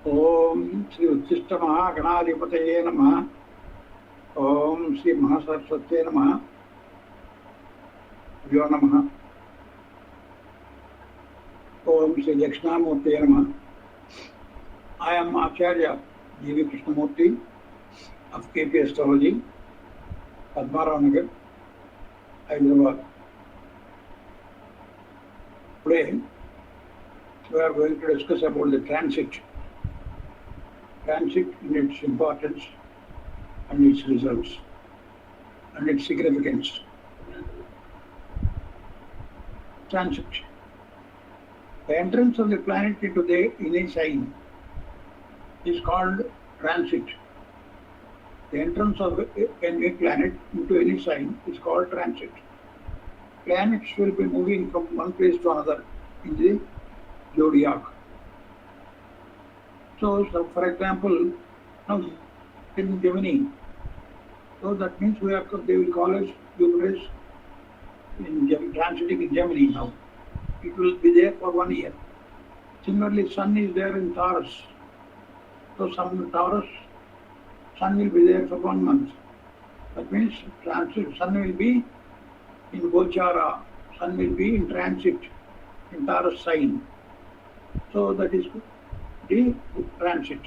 ओम श्री उच्चिष्ट महागणाधिपतये नमः। ओम श्री महासरस्वत्यै नमः। यो नमः। ओम श्री दक्षिणामूर्तये नमः। I am Acharya G.V. Krishna Murthy of KP Astrology, Padmarao Nagar, Hyderabad. Today we are going to discuss about the transit in its importance and its results and its significance. Transit. The entrance of the planet into any sign is called transit. The entrance of any planet into any sign is called transit. Planets will be moving from one place to another in the zodiac. So for example, now in Jaimini, so that means they will call us Jupiter transiting in Jaimini now. It will be there for 1 year. Similarly, Sun is there in Taurus. So Sun will be there for 1 month. That means Sun will be in Gochara. Sun will be in transit in Taurus sign. So that is the transit.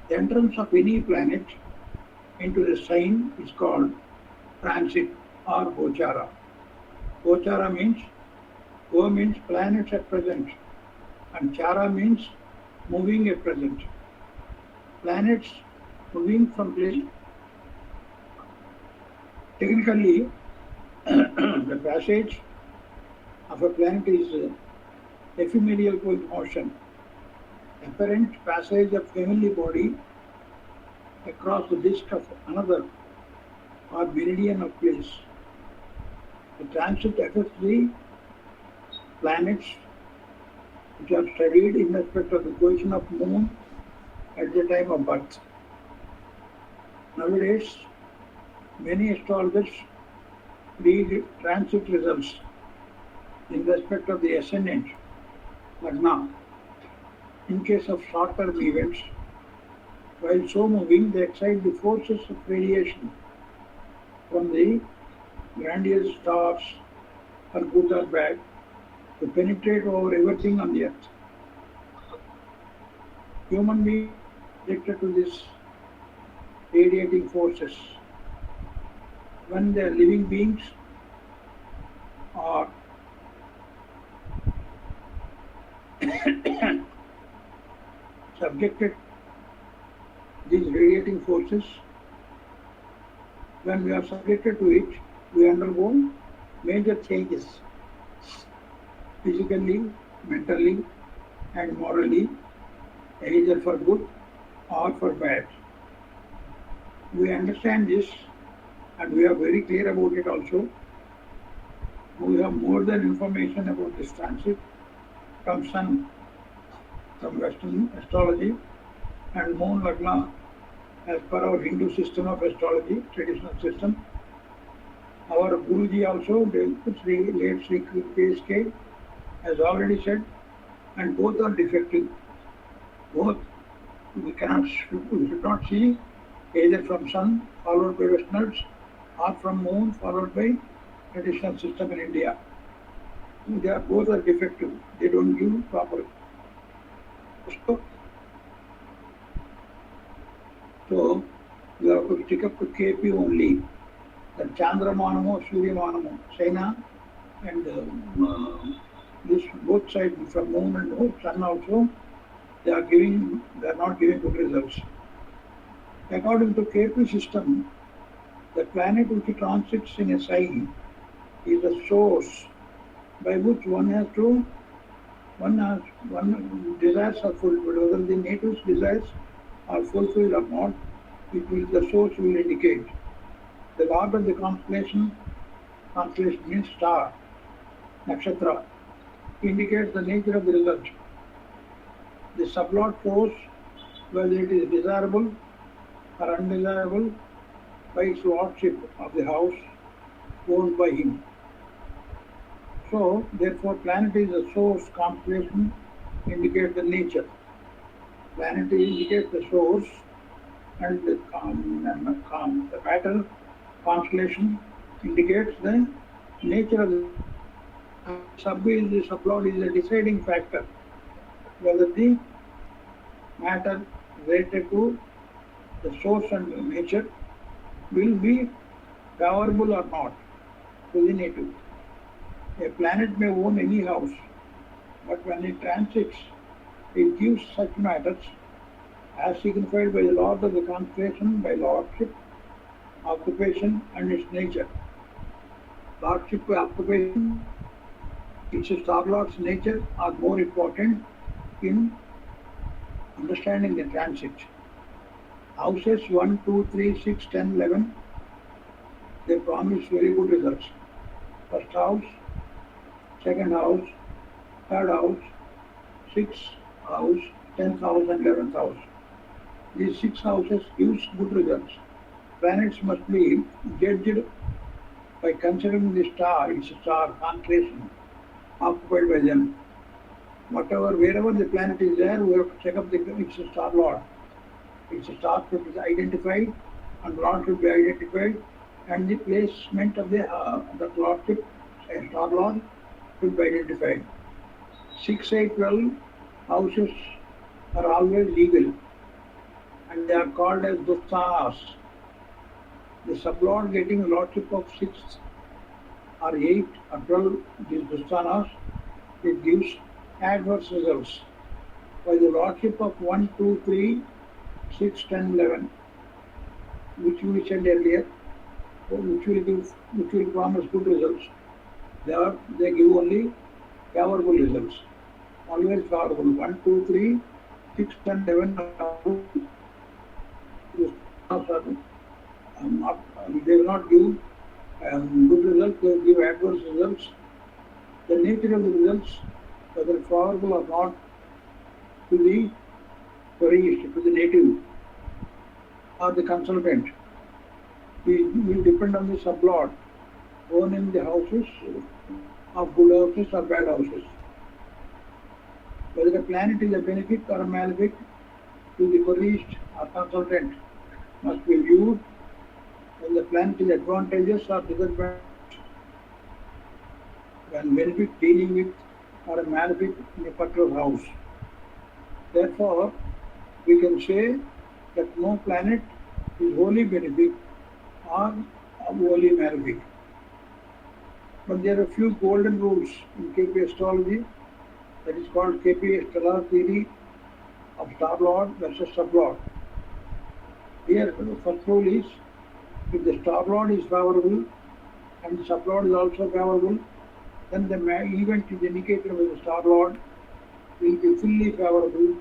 The entrance of any planet into the sign is called transit or Gochara. Gochara means Go means planets at present, and Chara means moving at present. Planets moving from place. Technically, the passage of a planet is ephemeral motion, apparent passage of heavenly body across the disk of another or meridian of place. The transit affects the planets which are studied in respect of the position of moon at the time of birth. Nowadays, many astrologers read transit results in respect of the ascendant, Lagna, in case of short-term events. While so moving, they excite the forces of radiation from the grandiose stars or good or bad to penetrate over everything on the earth. Human beings are addicted to these radiating forces. When they are living beings are subjected to these radiating forces, when we are subjected to it, we undergo major changes physically, mentally, and morally, either for good or for bad. We understand this and we are very clear about it also. We have more than information about this transit from Sun, from Western astrology, and Moon Lagna as per our Hindu system of astrology, traditional system. Our Guruji also, Sri late Sri KSK, has already said, and both are defective. Both we should not see either from Sun followed by Westerners or from Moon followed by traditional system in India. Both are defective. They don't give proper. So you have to stick up to KP only. The Chandramanamo, Suryamanamo, China, and this both sides from Moon and Sun also, they are not giving good results. According to KP system, the planet which transits in a sign is a source by which one desires are fulfilled. Whether the native's desires are fulfilled or not, the source will indicate. The lord of the constellation means star, nakshatra, indicates the nature of the result. The sublord shows whether it is desirable or undesirable by its lordship of the house owned by him. So, therefore, planet is a source, constellation indicates the nature. Planet indicates the source, and the pattern constellation indicates the nature of the subplot is a deciding factor whether the matter related to the source and nature will be favorable or not to the native. A planet may own any house, but when it transits, it gives such matters as signified by the lord of the constellation by lordship, occupation, and its nature. Lordship, occupation, its star lord's nature are more important in understanding the transit. Houses 1, 2, 3, 6, 10, 11, they promise very good results. First house, second house, third house, sixth house, 10th house, and 11th house. These 6 houses gives good results. Planets must be judged by considering the star, its star constellation occupied by them. Wherever the planet is there, we have to check up its star lord. Its star should be identified, and lord should be identified, and the placement of the lordship, star lord, should be identified. 6, 8, 12 houses are always legal, and they are called as dusthanas. The sublord getting lordship of 6 or 8 or 12, these dusthanas, it gives adverse results. By the lordship of 1, 2, 3, 6, 10, 11, which we said earlier, which will promise good results. They give only favorable results. Always favorable. 1, 2, 3, 6, 10, 11 they will not give good results, they will give adverse results. The nature of the results, whether favorable or not, to the tourist, to the native, or the consultant, will depend on the sublord owning the houses of good houses or bad houses. Whether the planet is a benefit or a malefic to the tourist or consultant must be viewed. When the planet is advantageous or disadvantageous, when benefit dealing with or a malefic in a particular house. Therefore, we can say that no planet is wholly benefic or wholly malefic. But there are a few golden rules in KP astrology, that is called KP stellar theory of star lord versus sublord. Here, the first rule is, if the star lord is favorable and the sublord is also favorable, then the event is indicated by the star lord will be fully favorable.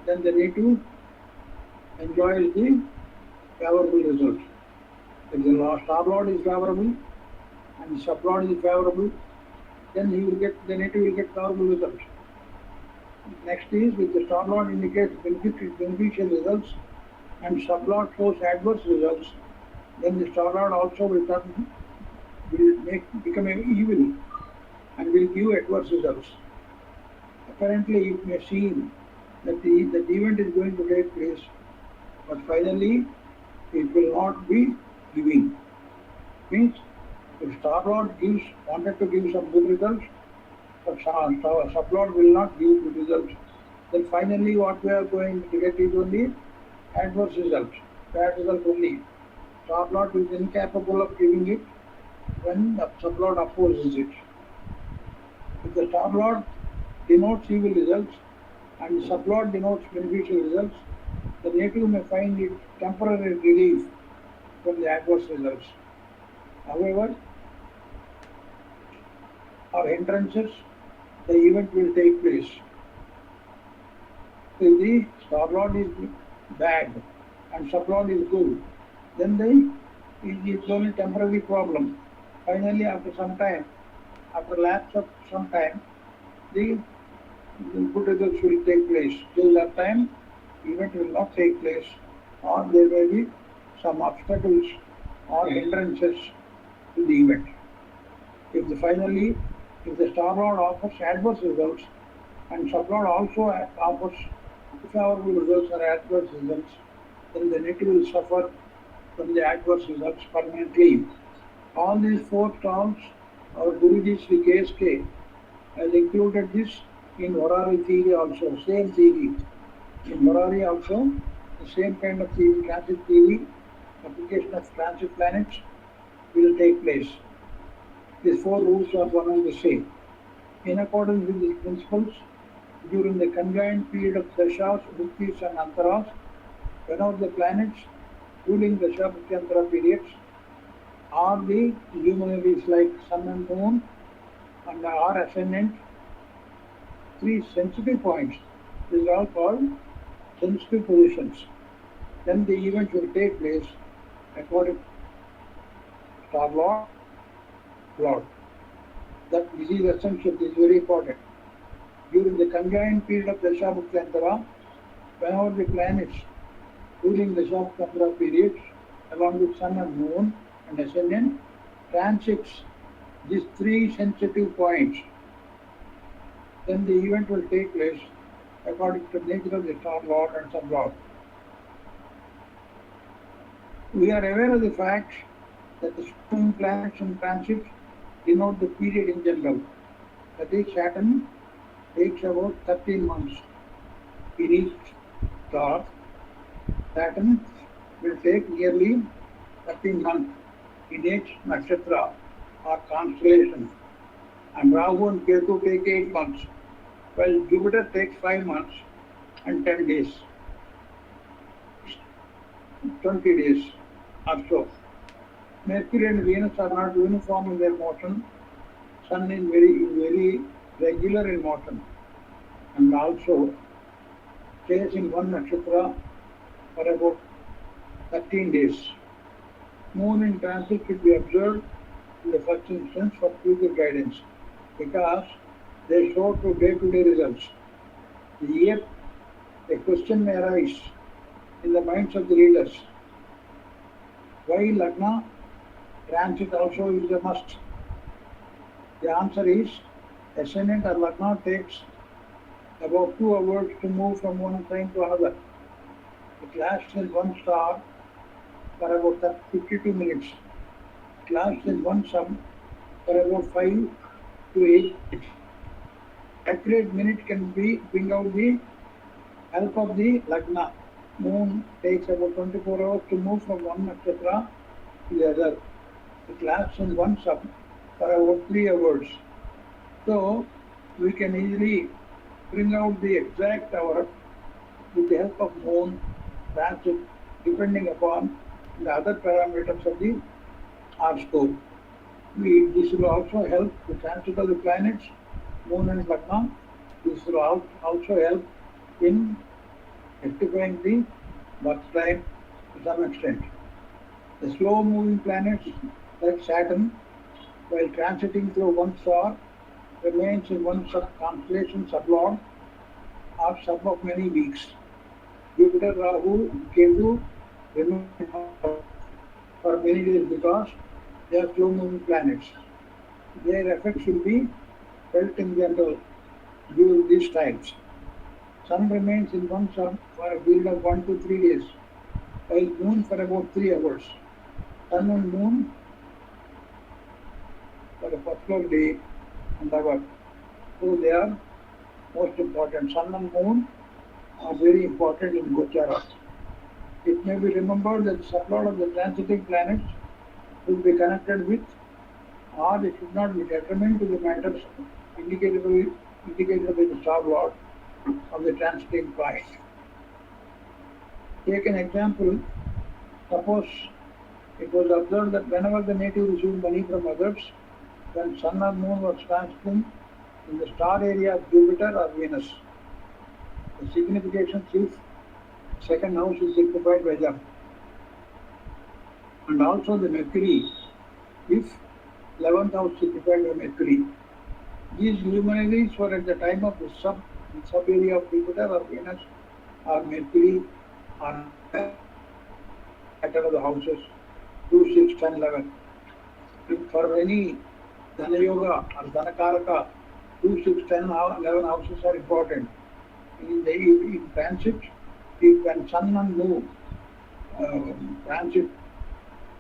Then the native enjoys the favorable result. If the star lord is favorable and the sublord is favorable, then the native will get favorable results. Next is, if the star lord indicates beneficial results and sublord shows adverse results, then the star lord also will become evil and will give adverse results. Apparently, it may seem that the event is going to take place, but finally, it will not be giving. Means, if star lord wanted to give some good results, but sublord will not give good results, then finally what we are going to get is only adverse results, bad results only. Star lord is incapable of giving it when the sublord opposes it. If the star lord denotes evil results and the sublord denotes beneficial results, the native may find it temporary relief from the adverse results. However, or hindrances, the event will take place. If the star lord is bad and sublord is good, then it's only temporary problem. Finally, after lapse of some time, the good results will take place. Till that time, event will not take place, or there may be some obstacles or hindrances to the event. If the star lord offers adverse results and sublord also offers If favorable results are adverse results, then the native will suffer from the adverse results permanently. All these four terms, our Guruji Sri KSK has included this in Varari theory also, same theory. In Varari also, the same kind of theory, transit theory, application of transit planets will take place. These four rules are one and the same. In accordance with these principles, during the conjoined period of Dashas, Bhuktis and Antaras, whenever the planets ruling Dasha, Bhukti, Antara periods are the luminaries like Sun and Moon and are ascendant, three sensitive points. These are all called sensitive positions. Then the event will take place according to Star Lord. That this is essential, this is very important. During the conjoined period of Dasha, Bhukti, Antara, whenever the planets ruling Dasha, Bhukti, Antara periods along with Sun and Moon and ascendant transits these three sensitive points, then the event will take place according to the nature of the Star Lord and Sun Lord. We are aware of the fact that the swing planets in transit denote the period in general. That is, Saturn takes about 13 months in each star. Saturn will take nearly 13 months in each nakshatra or constellation. And Rahu and Ketu take 8 months, while Jupiter takes 5 months and 10 days, 20 days or so. Mercury and Venus are not uniform in their motion. Sun is very regular in motion and also stays in one nakshatra for about 13 days. Moon in transit should be observed in the first instance for future guidance because they show to day-to-day results. Yet, a question may arise in the minds of the readers. Why Lagna transit also is a must? The answer is ascendant or Lagna takes about 2 hours to move from one sign to another. It lasts in one star for about 52 minutes. It lasts in one sun for about 5 to 8 minutes. Accurate minute can bring out the help of the Lagna. Moon takes about 24 hours to move from one nakshatra to the other. It lasts in one sun for about 3 hours. So we can easily bring out the exact hour with the help of moon transit depending upon the other parameters of the horoscope. This will also help the transit of the planets, moon and Lagna. This will also help in rectifying the birth time to some extent. The slow moving planets like Saturn, while transiting through one star, remains in one constellation sublord or sub of many weeks. Jupiter, Rahu, Ketu remain for many days because they are slow moving planets. Their effects will be felt in general during these times. Sun remains in one sun for a period of 1 to 3 days, while Moon for about 3 hours. Sun and Moon for a particular day and hour. So they are most important. Sun and Moon are very important in Gochara. It may be remembered that the sublord of the transiting planets will be connected with, or it should not be determined to the matters indicated by the star lord of the transiting point. Take an example. Suppose it was observed that whenever the native received money from others, when Sun or Moon was transiting in the star area of Jupiter or Venus, the signification if second house is signified by them. And also the Mercury, if 11th house signified by Mercury. These luminaries were at the time of the sub area of Jupiter or Venus or Mercury or pattern of the houses 2, 6, 10, 11. If for any Dhana Yoga or Dhana Karaka, 2, 6, 10, 11 houses are important. in transit, if when Sun and Moon transit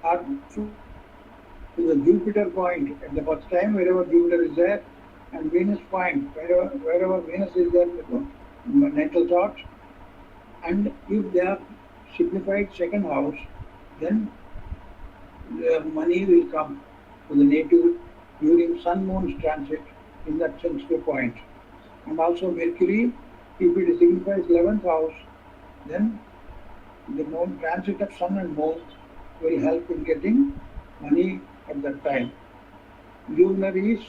are to the Jupiter point at the first time, wherever Jupiter is there, and Venus point, wherever Venus is there in the natal chart, and if they are signified second house, then the money will come to the native during Sun Moon's transit in that sensitive point. And also Mercury, if it signifies 11th house, then the moon transit of Sun and Moon will help in getting money at that time. Luminaries,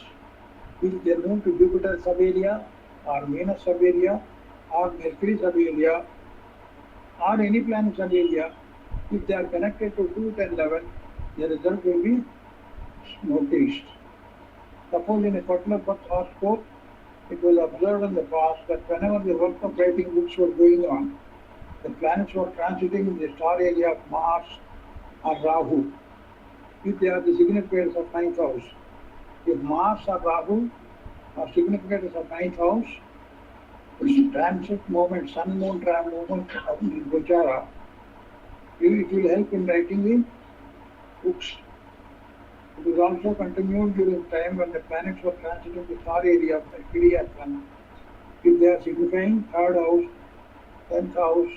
if they move to Jupiter sub-area or Venus sub-area or Mercury sub-area or any planet sub-area, if they are connected to 2th and 11th, the result will be noticed. Suppose in a particular birth horoscope, it was observed in the past that whenever the work of writing books was going on, the planets were transiting in the star area of Mars or Rahu, if they are the significators of 9th house. If Mars or Rahu are significators of 9th house, its transit moment, Sun Moon movement of Gochara, it will help in writing the books. It is also continued during time when the planets were transiting the star area of Mercury and Sun. If they are signifying 3rd house, 10th house,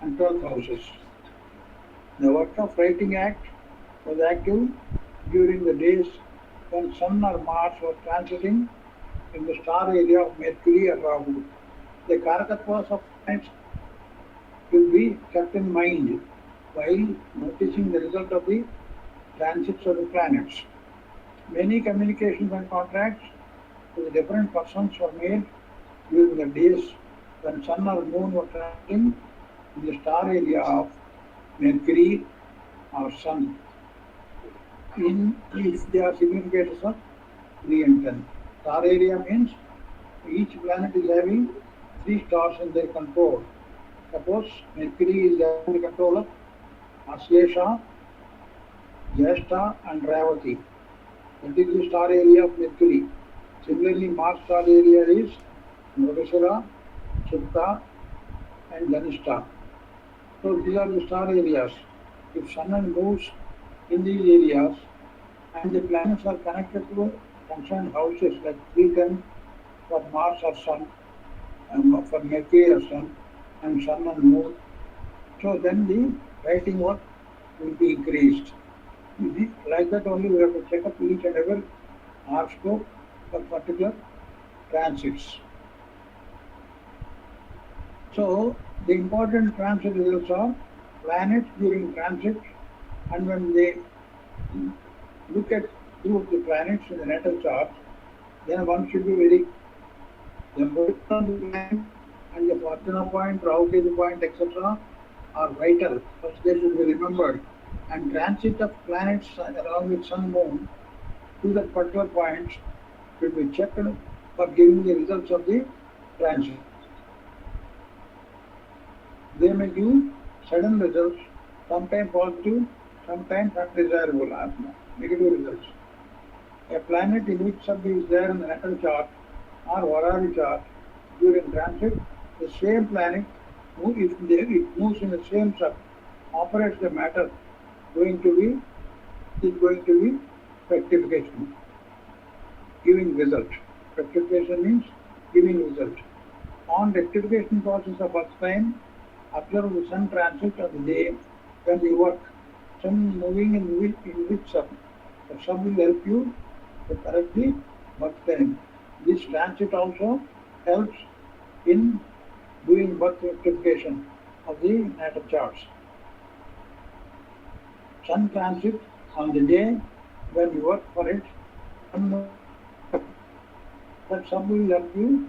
and 12th houses. The work of writing act was active during the days when Sun or Mars were transiting in the star area of Mercury or Rahu. The Karakatvas of planets will be kept in mind while noticing the result of the transits of the planets. Many communications and contracts with different persons were made during the days when Sun or Moon were transiting in the star area of Mercury or Sun. If they are significators of 3 and 10. Star area means each planet is having 3 stars in their control. Suppose Mercury is having the control of Aslesha, Jyeshta and Revati. That is the star area of Mercury. Similarly, Mars star area is Mrigashira, Chitta and Dhanishta. So these are the star areas. If Sun and Moon in these areas and the planets are connected to concerned houses like 310 for Mars or Sun, and for Mercury or Sun, and Sun and Moon, so then the writing work will be increased. Like that only we have to check up each and every horoscope for particular transits. So the important transit results are planets during transit, and when they look at two of the planets in the natal chart, then one should be very the planet and the Fortuna point, Rahu Ketu point, etc. are vital. First they should be remembered. And transit of planets along with Sun Moon to that particular point should be checked for giving the results of the transit. They may give sudden results, sometimes positive, sometimes undesirable, negative results. A planet in which sub is there in the natal chart or Varari chart during transit, the same planet, if it moves in the same sub, operates the matter is going to be rectification, giving result. Rectification means giving result. On rectification process of birth time, observe the Sun transit of the day when you work. Sun moving in which sub? The sub will help you to correct the birth time. This transit also helps in doing birth rectification of the natal charts. Sun transit on the day when you work for it, that sub will help you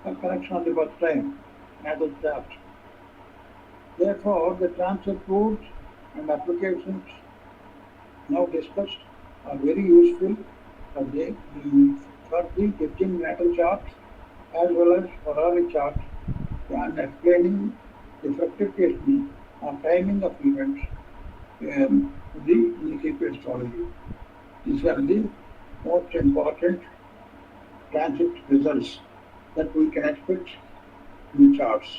for correction of the birth time, natal chart. Therefore, the transit rules and applications now discussed are very useful for the judging natal charts as well as horary charts and explaining the fructification or timing of events in the KP astrology. These are the most important transit results that we can expect in charts.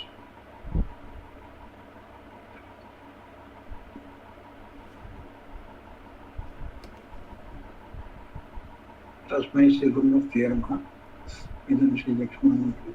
तस्मै श्री गुरुमूर्तये नमः. इदं श्री लक्ष्मणमूर्ति